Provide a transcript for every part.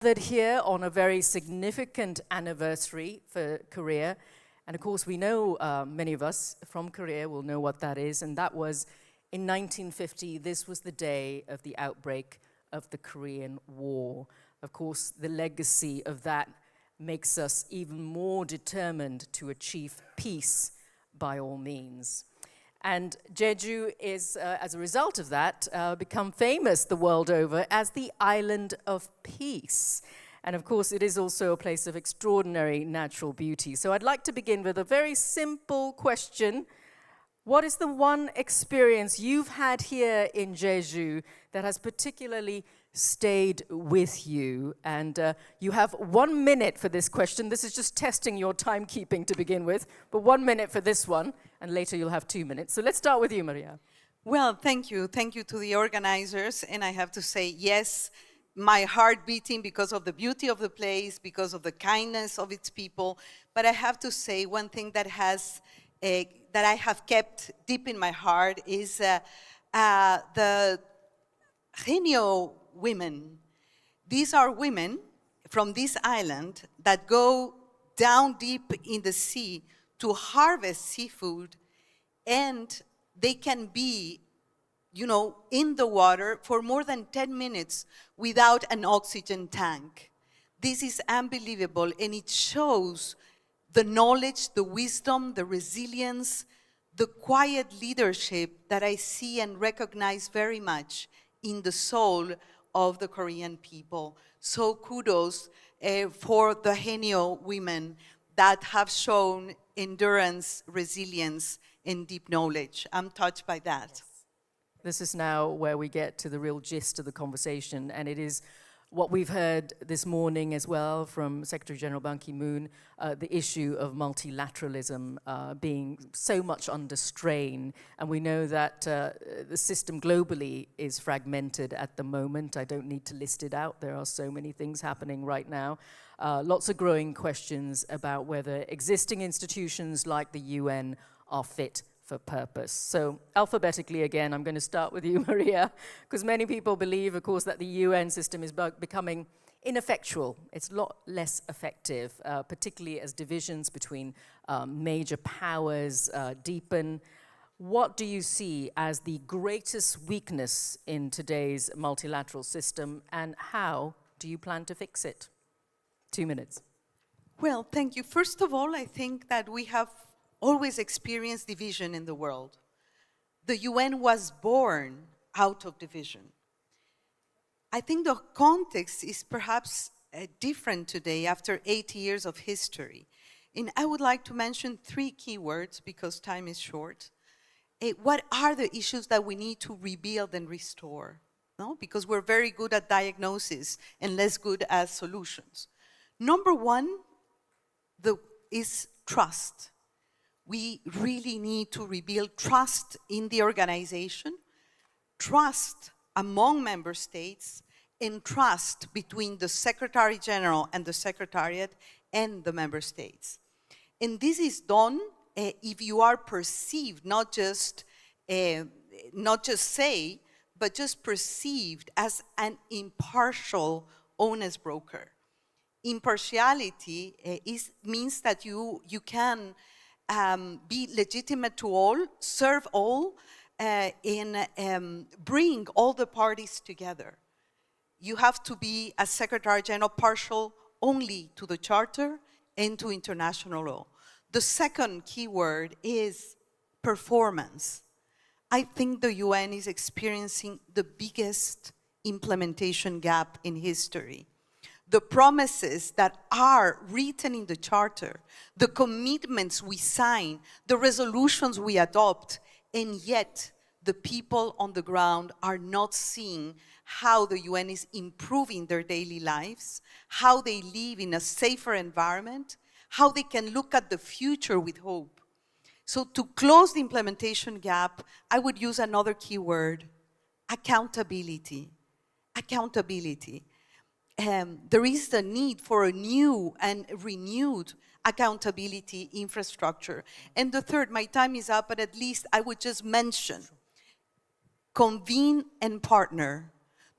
Gathered here on a very significant anniversary for Korea. And of course, we know, many of us from Korea will know what that is. And that was in 1950, this was the day of the outbreak of the Korean War. Of course, the legacy of that makes us even more determined to achieve peace by all means. And Jeju is, as a result of that, become famous the world over as the island of peace. And of course, it is also a place of extraordinary natural beauty. So I'd like to begin with a very simple question. What is the one experience you've had here in Jeju that has particularly stayed with you? And you have 1 minute for this question. This is just testing your timekeeping to begin with, but 1 minute for this one, and later you'll have 2 minutes. So let's start with you, Maria. Well, thank you. Thank you to the organizers. And I have to say, yes, my heart beating because of the beauty of the place, because of the kindness of its people. But I have to say one thing that I have kept deep in my heart is the Jeju women. These are women from this island that go down deep in the sea to harvest seafood, and they can be, in the water for more than 10 minutes without an oxygen tank. This is unbelievable, and it shows the knowledge, the wisdom, the resilience, the quiet leadership that I see and recognize very much in the soul of the Korean people. So kudos for the Jeju women that have shown endurance, resilience, and deep knowledge. I'm touched by that. Yes. This is now where we get to the real gist of the conversation, and it is what we've heard this morning as well from Secretary General Ban Ki-moon, the issue of multilateralism being so much under strain. And we know that the system globally is fragmented at the moment. I don't need to list it out. There are so many things happening right now. Lots of growing questions about whether existing institutions like the UN are fit for purpose. So alphabetically again, I'm going to start with you, Maria, because many people believe, of course, that the UN system is becoming ineffectual. It's a lot less effective, particularly as divisions between major powers deepen. What do you see as the greatest weakness in today's multilateral system, and how do you plan to fix it? 2 minutes. Well, thank you. First of all, I think that we have always experienced division in the world. The UN was born out of division. I think the context is perhaps different today after 80 years of history. And I would like to mention 3 key words because time is short. What are the issues that we need to rebuild and restore? No? Because we're very good at diagnosis and less good at solutions. Number 1 is trust. We really need to rebuild trust in the organization, trust among member states, and trust between the Secretary General and the Secretariat and the member states. And this is done if you are perceived, not just say, but just perceived as an impartial, honest broker. Impartiality means that you can be legitimate to all, serve all, and bring all the parties together. You have to be, as Secretary General, partial only to the Charter and to international law. The second key word is performance. I think the UN is experiencing the biggest implementation gap in history. The promises that are written in the Charter, the commitments we sign, the resolutions we adopt, and yet the people on the ground are not seeing how the UN is improving their daily lives, how they live in a safer environment, how they can look at the future with hope. So to close the implementation gap, I would use another key word, accountability. Accountability. There is the need for a new and renewed accountability infrastructure. And the third, my time is up, but at least I would just mention, convene and partner.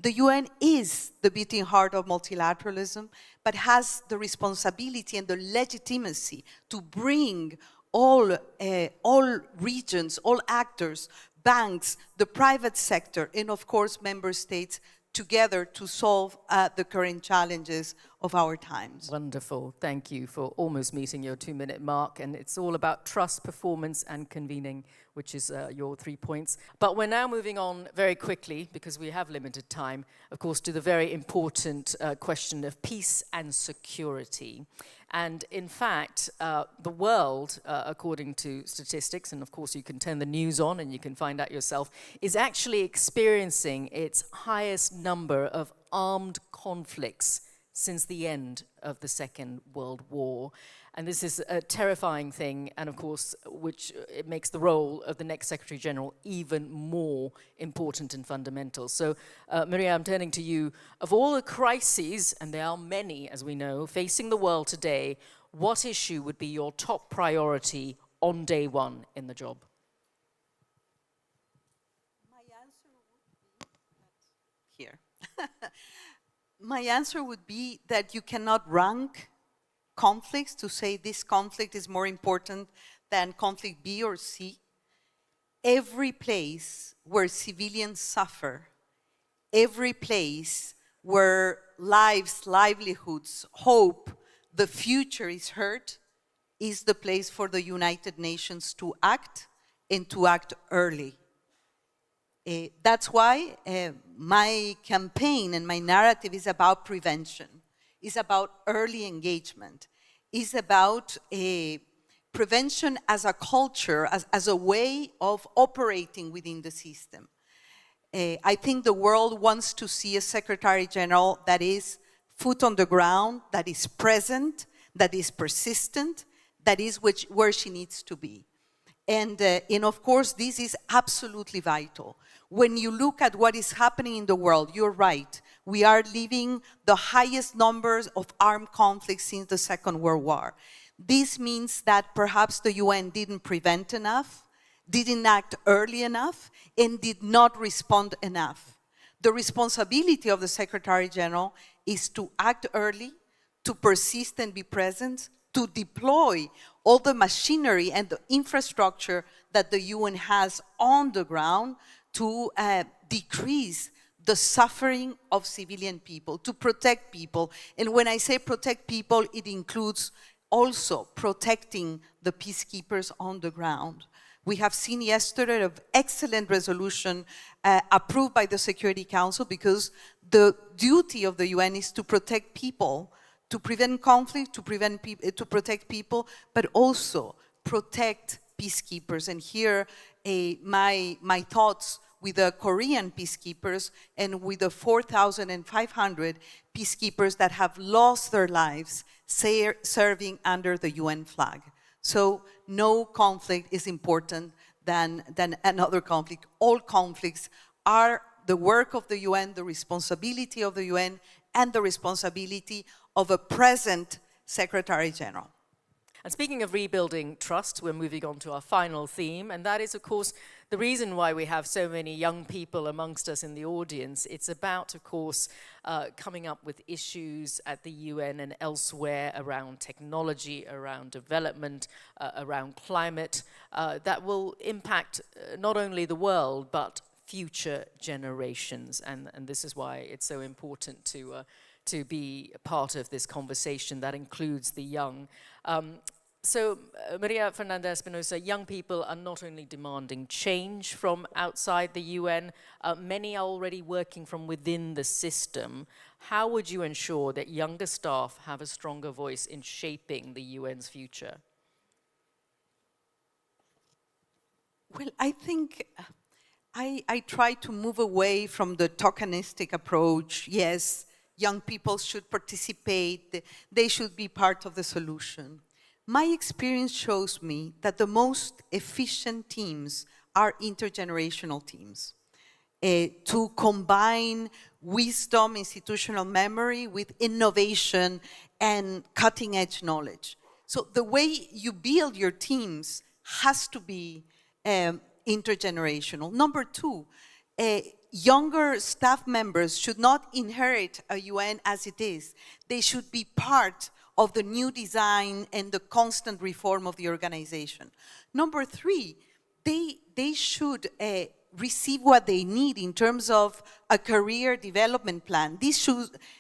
The UN is the beating heart of multilateralism, but has the responsibility and the legitimacy to bring all regions, all actors, banks, the private sector, and of course member states together to solve the current challenges of our times. Wonderful. Thank you for almost meeting your 2-minute mark. And it's all about trust, performance, and convening, which is your 3 points. But we're now moving on very quickly, because we have limited time, of course, to the very important question of peace and security. And in fact, the world, according to statistics, and of course you can turn the news on and you can find out yourself, is actually experiencing its highest number of armed conflicts since the end of the Second World War. And this is a terrifying thing, and of course, which it makes the role of the next Secretary General even more important and fundamental. So, Maria, I'm turning to you. Of all the crises, and there are many, as we know, facing the world today, what issue would be your top priority on day one in the job? My answer would be here. My answer would be that you cannot rank conflicts to say this conflict is more important than conflict B or C. Every place where civilians suffer, every place where lives, livelihoods, hope, the future is hurt, is the place for the United Nations to act, and to act early. That's why my campaign and my narrative is about prevention, is about early engagement, is about prevention as a culture, as a way of operating within the system. I think the world wants to see a Secretary General that is foot on the ground, that is present, that is persistent, that is where she needs to be. And of course, this is absolutely vital. When you look at what is happening in the world, you're right. We are living the highest numbers of armed conflicts since the Second World War. This means that perhaps the UN didn't prevent enough, didn't act early enough, and did not respond enough. The responsibility of the Secretary General is to act early, to persist and be present, to deploy all the machinery and the infrastructure that the UN has on the ground to decrease the suffering of civilian people, to protect people. And when I say protect people, it includes also protecting the peacekeepers on the ground. We have seen yesterday an excellent resolution approved by the Security Council, because the duty of the UN is to protect people, to prevent conflict, to protect people, but also protect peacekeepers. And here, my thoughts with the Korean peacekeepers and with the 4,500 peacekeepers that have lost their lives serving under the UN flag. So no conflict is important than another conflict. All conflicts are the work of the UN, the responsibility of the UN, and the responsibility of a present Secretary General. And speaking of rebuilding trust, we're moving on to our final theme, and that is, of course, the reason why we have so many young people amongst us in the audience. It's about, of course, coming up with issues at the UN and elsewhere around technology, around development, around climate, that will impact not only the world, but future generations. And this is why it's so important to be part of this conversation that includes the young. So, María Fernanda ESPINOSA, young people are not only demanding change from outside the UN, many are already working from within the system. How would you ensure that younger staff have a stronger voice in shaping the UN's future? Well, I think I try to move away from the tokenistic approach. Yes, young people should participate, they should be part of the solution. My experience shows me that the most efficient teams are intergenerational teams. To combine wisdom, institutional memory with innovation and cutting-edge knowledge. So the way you build your teams has to be intergenerational. Number two, younger staff members should not inherit a UN as it is. They should be part of the new design and the constant reform of the organization. Number three, they should receive what they need in terms of a career development plan. This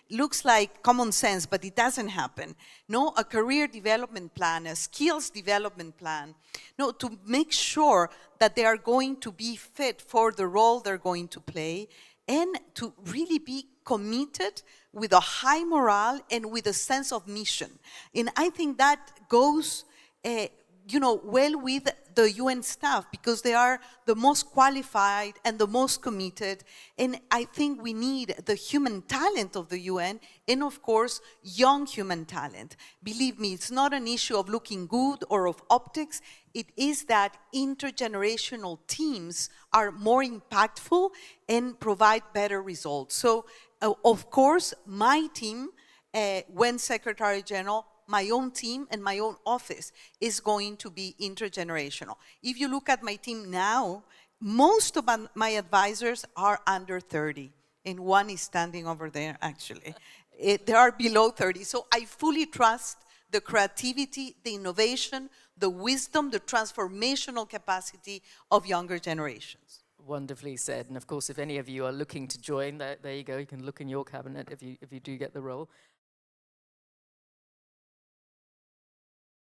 looks like common sense, but it doesn't happen. No, a career development plan, a skills development plan, no, to make sure that they are going to be fit for the role they're going to play, and to really be committed with a high morale and with a sense of mission. And I think that goes well with the UN staff, because they are the most qualified and the most committed. And I think we need the human talent of the UN, and of course, young human talent. Believe me, it's not an issue of looking good or of optics. It is that intergenerational teams are more impactful and provide better results. So, of course, my team, when Secretary General, my own team and my own office is going to be intergenerational. If you look at my team now, most of my advisors are under 30, and one is standing over there, actually. They are below 30, so I fully trust the creativity, the innovation, the wisdom, the transformational capacity of younger generations. Wonderfully said. And of course, if any of you are looking to join, there you go. You can look in your cabinet if you do get the role.